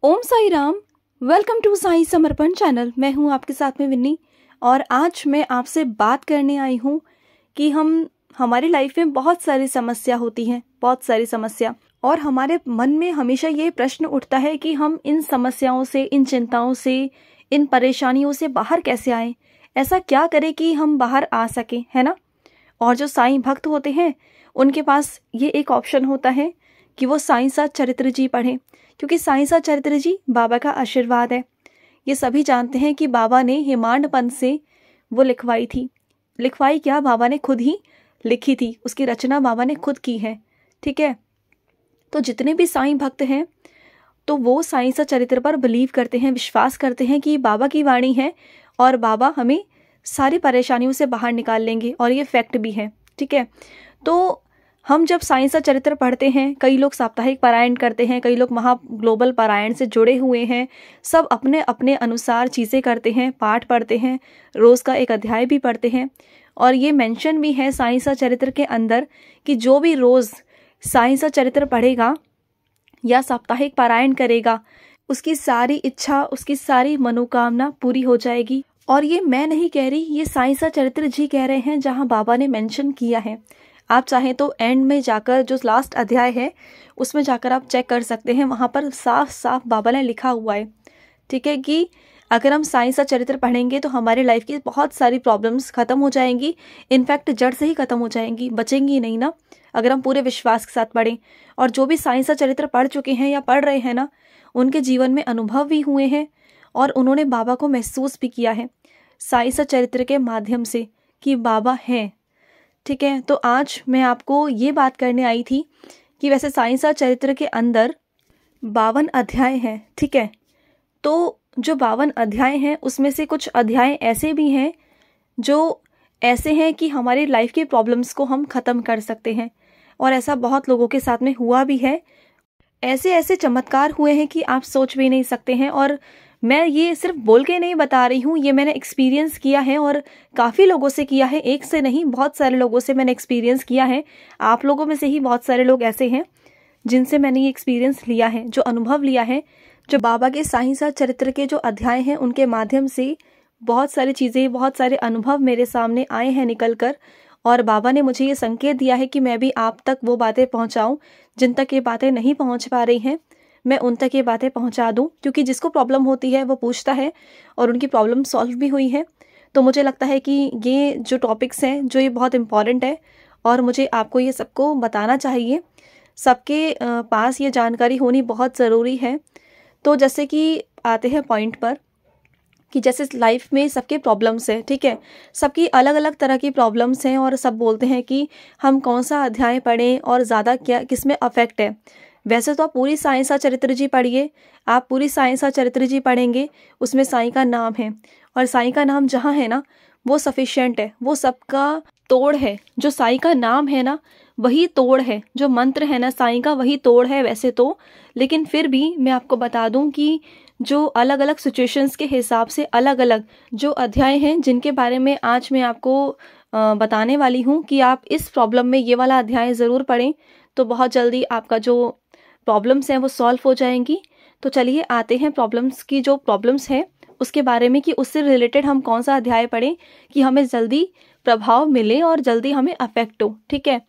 Om Sai Ram. Welcome to Sai Samarpan channel. मैं हूं आपके साथ में विन्नी और आज मैं आपसे बात करने आई हूं कि हमारी लाइफ में बहुत सारी समस्या होती हैं, बहुत सारी समस्या, और हमारे मन में हमेशा ये प्रश्न उठता है कि हम इन समस्याओं से, इन चिंताओं से, इन परेशानियों से बाहर कैसे आएं, ऐसा क्या करें कि हम बाहर आ सकें, है ना। और जो साईं भक्त होते हैं उनके पास ये एक ऑप्शन होता है कि वो साईं सा चरित्र जी पढ़ें, क्योंकि साईं सा चरित्र जी बाबा का आशीर्वाद है। ये सभी जानते हैं कि बाबा ने हेमांड पंथ से वो लिखवाई थी। लिखवाई क्या, बाबा ने खुद ही लिखी थी, उसकी रचना बाबा ने खुद की है। ठीक है, तो जितने भी साईं भक्त हैं तो वो साईं सा चरित्र पर बिलीव करते हैं, विश्वास करते हैं कि बाबा की वाणी है और बाबा हमें सारी परेशानियों से बाहर निकाल लेंगे, और ये फैक्ट भी है। ठीक है, तो हम जब साईं सा चरित्र पढ़ते हैं, कई लोग साप्ताहिक पारायण करते हैं, कई लोग महा ग्लोबल पारायण से जुड़े हुए हैं, सब अपने अपने अनुसार चीज़ें करते हैं, पाठ पढ़ते हैं, रोज़ का एक अध्याय भी पढ़ते हैं। और ये मेंशन भी है साईं सा चरित्र के अंदर कि जो भी रोज़ साईं सा चरित्र पढ़ेगा या साप्ताहिक पारायण करेगा, उसकी सारी इच्छा, उसकी सारी मनोकामना पूरी हो जाएगी। और ये मैं नहीं कह रही, ये साईं सा चरित्र जी कह रहे हैं, जहाँ बाबा ने मेंशन किया है। आप चाहें तो एंड में जाकर, जो लास्ट अध्याय है उसमें जाकर आप चेक कर सकते हैं, वहाँ पर साफ साफ बाबा ने लिखा हुआ है। ठीक है, कि अगर हम साईं सा चरित्र पढ़ेंगे तो हमारी लाइफ की बहुत सारी प्रॉब्लम्स खत्म हो जाएंगी, इनफैक्ट जड़ से ही खत्म हो जाएंगी, बचेंगी नहीं ना, अगर हम पूरे विश्वास के साथ पढ़ें। और जो भी साईं सा चरित्र पढ़ चुके हैं या पढ़ रहे हैं ना, उनके जीवन में अनुभव भी हुए हैं और उन्होंने बाबा को महसूस भी किया है साईं सा चरित्र के माध्यम से कि बाबा हैं। ठीक है, तो आज मैं आपको ये बात करने आई थी कि वैसे साईं सा चरित्र के अंदर 52 अध्याय हैं। ठीक है, तो जो 52 अध्याय हैं उसमें से कुछ अध्याय ऐसे भी हैं जो ऐसे हैं कि हमारी लाइफ की प्रॉब्लम्स को हम ख़त्म कर सकते हैं, और ऐसा बहुत लोगों के साथ में हुआ भी है। ऐसे ऐसे चमत्कार हुए हैं कि आप सोच भी नहीं सकते हैं। और मैं ये सिर्फ बोल के नहीं बता रही हूँ, ये मैंने एक्सपीरियंस किया है और काफ़ी लोगों से किया है, एक से नहीं, बहुत सारे लोगों से मैंने एक्सपीरियंस किया है। आप लोगों में से ही बहुत सारे लोग ऐसे हैं जिनसे मैंने ये एक्सपीरियंस लिया है, जो अनुभव लिया है, जो बाबा के साईं सा चरित्र के जो अध्याय हैं उनके माध्यम से बहुत सारी चीज़ें, बहुत सारे अनुभव मेरे सामने आए हैं निकल कर। और बाबा ने मुझे ये संकेत दिया है कि मैं भी आप तक वो बातें पहुँचाऊँ जिन तक ये बातें नहीं पहुँच पा रही हैं, मैं उन तक ये बातें पहुंचा दूं। क्योंकि जिसको प्रॉब्लम होती है वो पूछता है और उनकी प्रॉब्लम सॉल्व भी हुई है। तो मुझे लगता है कि ये जो टॉपिक्स हैं, जो ये बहुत इम्पॉर्टेंट है और मुझे आपको ये सबको बताना चाहिए। सबके पास ये जानकारी होनी बहुत ज़रूरी है। तो जैसे कि आते हैं पॉइंट पर कि जैसे लाइफ में सबके प्रॉब्लम्स हैं। ठीक है, सबकी अलग अलग तरह की प्रॉब्लम्स हैं और सब बोलते हैं कि हम कौन सा अध्याय पढ़ें और ज़्यादा क्या किस में अफेक्ट है। वैसे तो आप पूरी साईं सा चरित्र जी पढ़िए, आप पूरी साईं सा चरित्र जी पढ़ेंगे, उसमें साईं का नाम है, और साईं का नाम जहाँ है ना वो सफिशिएंट है, वो सबका तोड़ है। जो साईं का नाम है ना वही तोड़ है, जो मंत्र है ना साईं का वही तोड़ है वैसे तो। लेकिन फिर भी मैं आपको बता दूं कि जो अलग अलग सिचुएशंस के हिसाब से अलग अलग जो अध्याय हैं, जिनके बारे में आज मैं आपको बताने वाली हूँ कि आप इस प्रॉब्लम में ये वाला अध्याय ज़रूर पढ़ें, तो बहुत जल्दी आपका जो प्रॉब्लम्स हैं वो सॉल्व हो जाएंगी। तो चलिए आते हैं प्रॉब्लम्स की, जो प्रॉब्लम्स हैं उसके बारे में, कि उससे रिलेटेड हम कौन सा अध्याय पढ़ें कि हमें जल्दी प्रभाव मिले और जल्दी हमें अफेक्ट हो। ठीक है,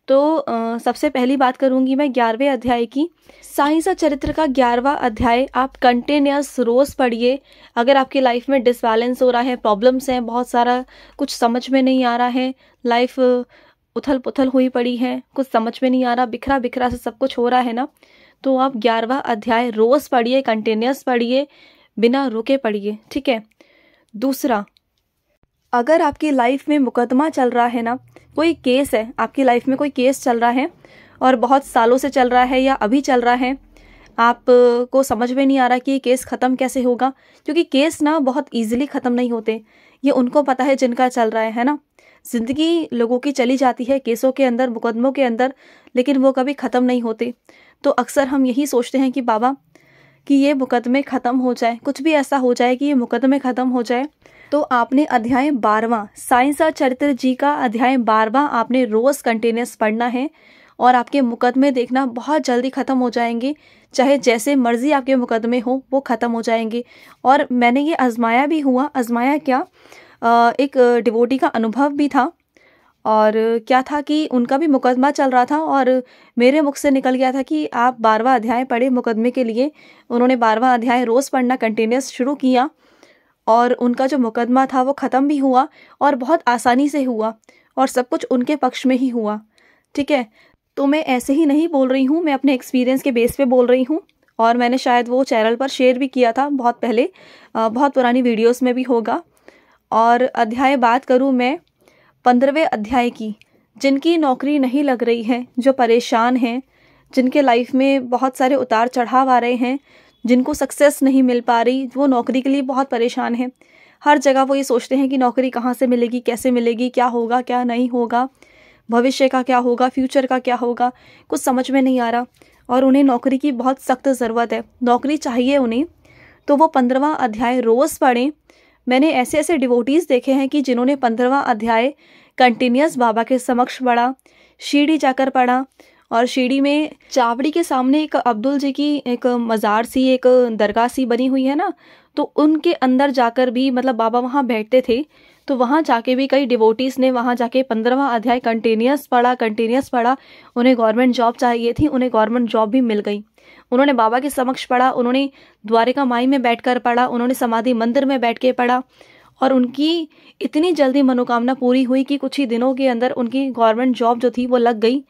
तो सबसे पहली बात करूंगी मैं 11वें अध्याय की। साईं सा चरित्र का 11वां अध्याय आप कंटिन्यूस रोज़ पढ़िए। अगर आपकी लाइफ में डिसबैलेंस हो रहा है, प्रॉब्लम्स हैं, बहुत सारा कुछ समझ में नहीं आ रहा है, लाइफ उथल पुथल हुई पड़ी है, कुछ समझ में नहीं आ रहा, बिखरा बिखरा से सब कुछ हो रहा है ना, तो आप 11वां अध्याय रोज़ पढ़िए, कंटिन्यूस पढ़िए, बिना रुके पढ़िए। ठीक है। दूसरा, अगर आपकी लाइफ में मुकदमा चल रहा है ना, कोई केस है, आपकी लाइफ में कोई केस चल रहा है और बहुत सालों से चल रहा है या अभी चल रहा है, आपको समझ में नहीं आ रहा कि ये केस ख़त्म कैसे होगा, क्योंकि केस ना बहुत ईजिली ख़त्म नहीं होते, ये उनको पता है जिनका चल रहा है ना। ज़िंदगी लोगों की चली जाती है केसों के अंदर, मुकदमों के अंदर, लेकिन वो कभी ख़त्म नहीं होते। तो अक्सर हम यही सोचते हैं कि बाबा कि ये मुकदमे ख़त्म हो जाए, कुछ भी ऐसा हो जाए कि ये मुकदमे ख़त्म हो जाए। तो आपने अध्याय 12वां साईं सा चरित्र जी का अध्याय 12वां आपने रोज़ कंटिन्यूस पढ़ना है और आपके मुकदमे देखना बहुत जल्दी ख़त्म हो जाएंगे। चाहे जैसे मर्ज़ी आपके मुकदमे हो वो ख़त्म हो जाएंगे। और मैंने ये आजमाया भी हुआ। आजमाया क्या, एक डिवोटी का अनुभव भी था। और क्या था कि उनका भी मुकदमा चल रहा था और मेरे मुख से निकल गया था कि आप 12वां अध्याय पढ़े मुकदमे के लिए। उन्होंने 12वां अध्याय रोज़ पढ़ना कंटिन्यूस शुरू किया और उनका जो मुकदमा था वो ख़त्म भी हुआ और बहुत आसानी से हुआ और सब कुछ उनके पक्ष में ही हुआ। ठीक है, तो मैं ऐसे ही नहीं बोल रही हूँ, मैं अपने एक्सपीरियंस के बेस पे बोल रही हूँ। और मैंने शायद वो चैनल पर शेयर भी किया था बहुत पहले, बहुत पुरानी वीडियोस में भी होगा। और अध्याय बात करूँ मैं 15वें अध्याय की, जिनकी नौकरी नहीं लग रही है, जो परेशान हैं, जिनके लाइफ में बहुत सारे उतार चढ़ाव आ रहे हैं, जिनको सक्सेस नहीं मिल पा रही, वो नौकरी के लिए बहुत परेशान हैं। हर जगह वो ये सोचते हैं कि नौकरी कहाँ से मिलेगी, कैसे मिलेगी, क्या होगा क्या नहीं होगा, भविष्य का क्या होगा, फ्यूचर का क्या होगा, कुछ समझ में नहीं आ रहा। और उन्हें नौकरी की बहुत सख्त ज़रूरत है, नौकरी चाहिए उन्हें। तो वो 15वां अध्याय रोज़ पढ़ें। मैंने ऐसे ऐसे डिवोटीज़ देखे हैं कि जिन्होंने 15वां अध्याय कंटिन्यूस बाबा के समक्ष पढ़ा, शिरडी जाकर पढ़ा। और शिरडी में चावड़ी के सामने एक अब्दुल जी की एक मज़ार सी, एक दरगाह सी बनी हुई है ना, तो उनके अंदर जाकर भी मतलब बाबा वहाँ बैठते थे। तो वहाँ जाके भी कई डिवोटीज़ ने वहाँ जाके 15वां अध्याय कंटिन्यूस पढ़ा। उन्हें गवर्नमेंट जॉब चाहिए थी, उन्हें गवर्नमेंट जॉब भी मिल गई। उन्होंने बाबा के समक्ष पढ़ा, उन्होंने द्वारिका माई में बैठकर पढ़ा, उन्होंने समाधि मंदिर में बैठ के पढ़ा और उनकी इतनी जल्दी मनोकामना पूरी हुई कि कुछ ही दिनों के अंदर उनकी गवर्नमेंट जॉब जो थी वो लग गई।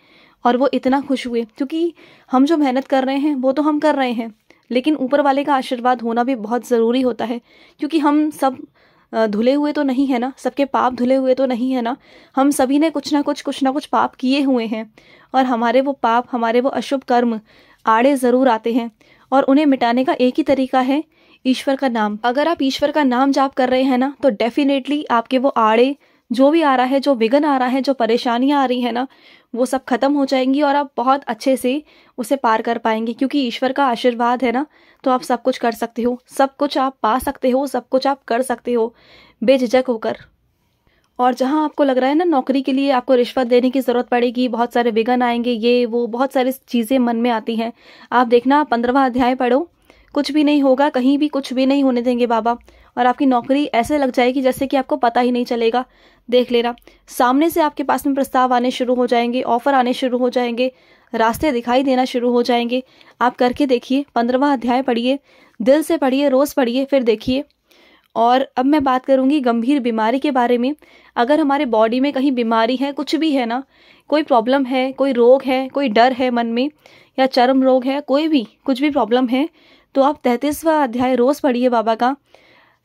और वो इतना खुश हुए, क्योंकि हम जो मेहनत कर रहे हैं वो तो हम कर रहे हैं, लेकिन ऊपर वाले का आशीर्वाद होना भी बहुत ज़रूरी होता है। क्योंकि हम सब धुले हुए तो नहीं है ना, सबके पाप धुले हुए तो नहीं है ना। हम सभी ने कुछ ना कुछ पाप किए हुए हैं और हमारे वो पाप, हमारे वो अशुभ कर्म आड़े ज़रूर आते हैं और उन्हें मिटाने का एक ही तरीका है, ईश्वर का नाम। अगर आप ईश्वर का नाम जाप कर रहे हैं ना, तो डेफिनेटली आपके वो आड़े जो भी आ रहा है, जो विघ्न आ रहा है, जो परेशानियां आ रही है ना, वो सब खत्म हो जाएंगी और आप बहुत अच्छे से उसे पार कर पाएंगे। क्योंकि ईश्वर का आशीर्वाद है ना, तो आप सब कुछ कर सकते हो, सब कुछ आप पा सकते हो, सब कुछ आप कर सकते हो बेझिझक होकर। और जहाँ आपको लग रहा है ना नौकरी के लिए आपको रिश्वत देने की ज़रूरत पड़ेगी, बहुत सारे विघ्न आएंगे, ये वो बहुत सारी चीज़ें मन में आती हैं, आप देखना 15वां अध्याय पढ़ो, कुछ भी नहीं होगा, कहीं भी कुछ भी नहीं होने देंगे बाबा। और आपकी नौकरी ऐसे लग जाएगी जैसे कि आपको पता ही नहीं चलेगा। देख लेना, सामने से आपके पास में प्रस्ताव आने शुरू हो जाएंगे, ऑफर आने शुरू हो जाएंगे, रास्ते दिखाई देना शुरू हो जाएंगे। आप करके देखिए, 15वां अध्याय पढ़िए, दिल से पढ़िए, रोज़ पढ़िए, फिर देखिए। और अब मैं बात करूंगी गंभीर बीमारी के बारे में। अगर हमारे बॉडी में कहीं बीमारी है, कुछ भी है ना, कोई प्रॉब्लम है, कोई रोग है, कोई डर है मन में, या चर्म रोग है, कोई भी कुछ भी प्रॉब्लम है, तो आप 33वां अध्याय रोज़ पढ़िए बाबा का।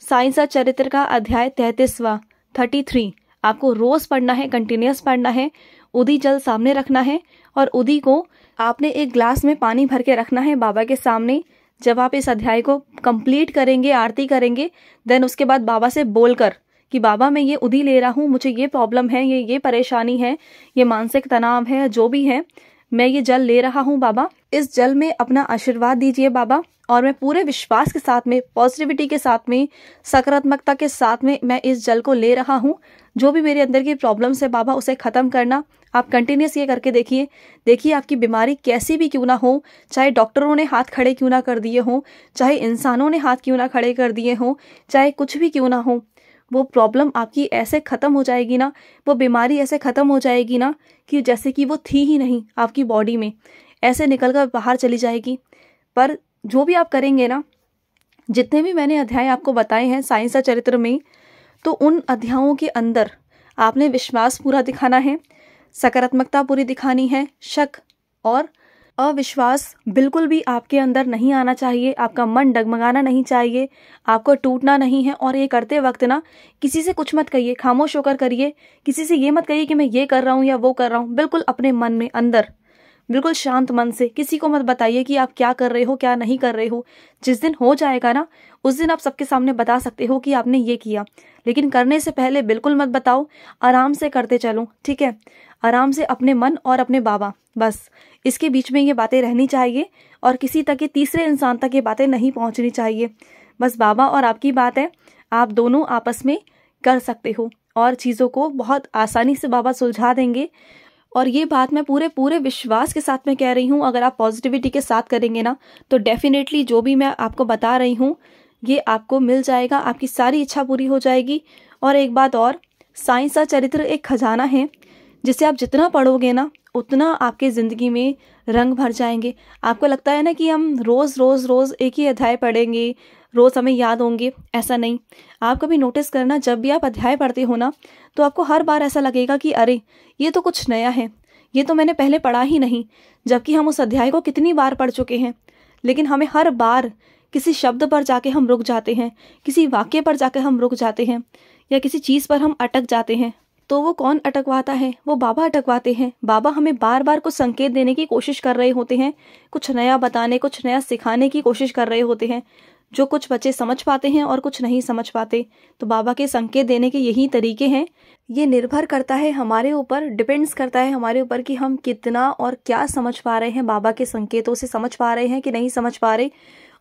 साईं सा चरित्र का अध्याय 33वां 33 आपको रोज़ पढ़ना है, कंटिन्यूस पढ़ना है। उदी जल सामने रखना है और उदी को आपने एक ग्लास में पानी भर के रखना है बाबा के सामने। जब आप इस अध्याय को कंप्लीट करेंगे, आरती करेंगे, देन उसके बाद बाबा से बोलकर कि बाबा मैं ये उदी ले रहा हूँ, मुझे ये प्रॉब्लम है, ये परेशानी है, ये मानसिक तनाव है, जो भी है, मैं ये जल ले रहा हूँ बाबा। इस जल में अपना आशीर्वाद दीजिए बाबा, और मैं पूरे विश्वास के साथ में, पॉजिटिविटी के साथ में, सकारात्मकता के साथ में मैं इस जल को ले रहा हूँ। जो भी मेरे अंदर की प्रॉब्लम्स है बाबा, उसे ख़त्म करना। आप कंटिन्यूस ये करके देखिए आपकी बीमारी कैसी भी क्यों ना हो, चाहे डॉक्टरों ने हाथ खड़े क्यों ना कर दिए हों, चाहे इंसानों ने हाथ क्यों ना खड़े कर दिए हों, चाहे कुछ भी क्यों ना हो, वो प्रॉब्लम आपकी ऐसे ख़त्म हो जाएगी ना, वो बीमारी ऐसे ख़त्म हो जाएगी ना कि जैसे कि वो थी ही नहीं आपकी बॉडी में, ऐसे निकल कर बाहर चली जाएगी। पर जो भी आप करेंगे ना, जितने भी मैंने अध्याय आपको बताए हैं साईं सा चरित्र में, तो उन अध्यायों के अंदर आपने विश्वास पूरा दिखाना है, सकारात्मकता पूरी दिखानी है, शक और अविश्वास बिल्कुल भी आपके अंदर नहीं आना चाहिए, आपका मन डगमगाना नहीं चाहिए, आपको टूटना नहीं है। और ये करते वक्त ना किसी से कुछ मत कहिए, खामोश होकर करिए। किसी से ये मत कहिए कि मैं ये कर रहा हूँ या वो कर रहा हूँ, बिल्कुल अपने मन में अंदर बिल्कुल शांत मन से। किसी को मत बताइए कि आप क्या कर रहे हो, क्या नहीं कर रहे हो। जिस दिन हो जाएगा ना, उस दिन आप सबके सामने बता सकते हो कि आपने ये किया, लेकिन करने से पहले बिल्कुल मत बताओ, आराम से करते चलो, ठीक है। आराम से अपने मन और अपने बाबा, बस इसके बीच में ये बातें रहनी चाहिए और किसी तक, ये तीसरे इंसान तक ये बातें नहीं पहुंचनी चाहिए। बस बाबा और आपकी बात है, आप दोनों आपस में कर सकते हो और चीज़ों को बहुत आसानी से बाबा सुलझा देंगे। और ये बात मैं पूरे पूरे विश्वास के साथ में कह रही हूँ। अगर आप पॉजिटिविटी के साथ करेंगे ना तो डेफिनेटली जो भी मैं आपको बता रही हूँ ये आपको मिल जाएगा, आपकी सारी इच्छा पूरी हो जाएगी। और एक बात और, साईं सा चरित्र एक खजाना है जिसे आप जितना पढ़ोगे ना उतना आपके ज़िंदगी में रंग भर जाएंगे। आपको लगता है ना कि हम रोज़ रोज़ रोज़ एक ही अध्याय पढ़ेंगे, रोज़ हमें याद होंगे, ऐसा नहीं। आप कभी नोटिस करना, जब भी आप अध्याय पढ़ते हो ना तो आपको हर बार ऐसा लगेगा कि अरे ये तो कुछ नया है, ये तो मैंने पहले पढ़ा ही नहीं, जबकि हम उस अध्याय को कितनी बार पढ़ चुके हैं। लेकिन हमें हर बार किसी शब्द पर जाके हम रुक जाते हैं, किसी वाक्य पर जाके हम रुक जाते हैं, या किसी चीज़ पर हम अटक जाते हैं। तो वो कौन अटकवाता है? वो बाबा अटकवाते हैं। बाबा हमें बार बार कुछ संकेत देने की कोशिश कर रहे होते हैं, कुछ नया बताने, कुछ नया सिखाने की कोशिश कर रहे होते हैं, जो कुछ बच्चे समझ पाते हैं और कुछ नहीं समझ पाते। तो बाबा के संकेत देने के यही तरीके हैं। ये निर्भर करता है हमारे ऊपर, डिपेंड्स करता है हमारे ऊपर कि हम कितना और क्या समझ पा रहे हैं, बाबा के संकेतों से समझ पा रहे हैं कि नहीं समझ पा रहे।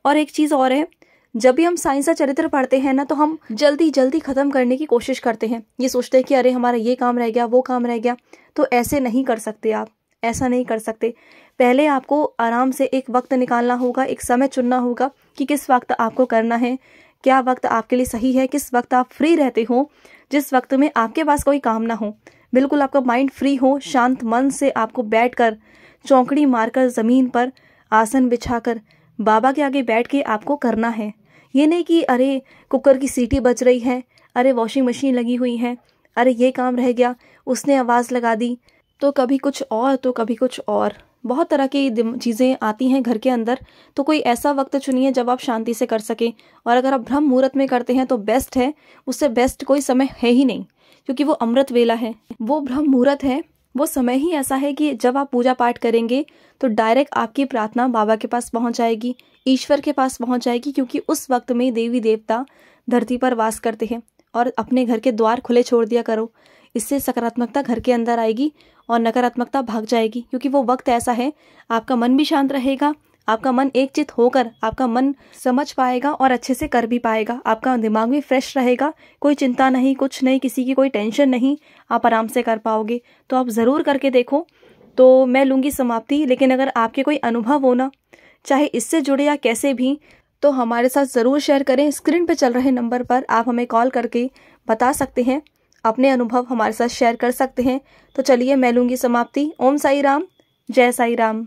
और एक चीज़ और है, जब भी हम साईं सा चरित्र पढ़ते हैं ना तो हम जल्दी जल्दी ख़त्म करने की कोशिश करते हैं। ये सोचते हैं कि अरे हमारा ये काम रह गया, वो काम रह गया। तो ऐसे नहीं कर सकते आप, ऐसा नहीं कर सकते। पहले आपको आराम से एक वक्त निकालना होगा, एक समय चुनना होगा कि किस वक्त आपको करना है, क्या वक्त आपके लिए सही है, किस वक्त आप फ्री रहते हो, जिस वक्त में आपके पास कोई काम ना हो, बिल्कुल आपका माइंड फ्री हो। शांत मन से आपको बैठकर चौकड़ी मारकर ज़मीन पर आसन बिछाकर बाबा के आगे बैठ के आपको करना है। ये नहीं कि अरे कुकर की सीटी बज रही है, अरे वॉशिंग मशीन लगी हुई है, अरे ये काम रह गया, उसने आवाज़ लगा दी, तो कभी कुछ और तो कभी कुछ और। बहुत तरह की चीज़ें आती हैं घर के अंदर। तो कोई ऐसा वक्त चुनिए जब आप शांति से कर सकें। और अगर आप ब्रह्म मुहूर्त में करते हैं तो बेस्ट है, उससे बेस्ट कोई समय है ही नहीं, क्योंकि वो अमृत वेला है, वो ब्रह्म मुहूर्त है। वो समय ही ऐसा है कि जब आप पूजा पाठ करेंगे तो डायरेक्ट आपकी प्रार्थना बाबा के पास पहुंच जाएगी, ईश्वर के पास पहुंच जाएगी, क्योंकि उस वक्त में देवी देवता धरती पर वास करते हैं। और अपने घर के द्वार खुले छोड़ दिया करो, इससे सकारात्मकता घर के अंदर आएगी और नकारात्मकता भाग जाएगी। क्योंकि वो वक्त ऐसा है, आपका मन भी शांत रहेगा, आपका मन एकचित होकर आपका मन समझ पाएगा और अच्छे से कर भी पाएगा। आपका दिमाग भी फ्रेश रहेगा, कोई चिंता नहीं, कुछ नहीं, किसी की कोई टेंशन नहीं, आप आराम से कर पाओगे। तो आप ज़रूर करके देखो। तो मैं लूँगी समाप्ति, लेकिन अगर आपके कोई अनुभव हो ना, चाहे इससे जुड़े या कैसे भी, तो हमारे साथ ज़रूर शेयर करें। स्क्रीन पे चल रहे नंबर पर आप हमें कॉल करके बता सकते हैं, अपने अनुभव हमारे साथ शेयर कर सकते हैं। तो चलिए मैं लूँगी समाप्ति। ओम साई राम, जय साई राम।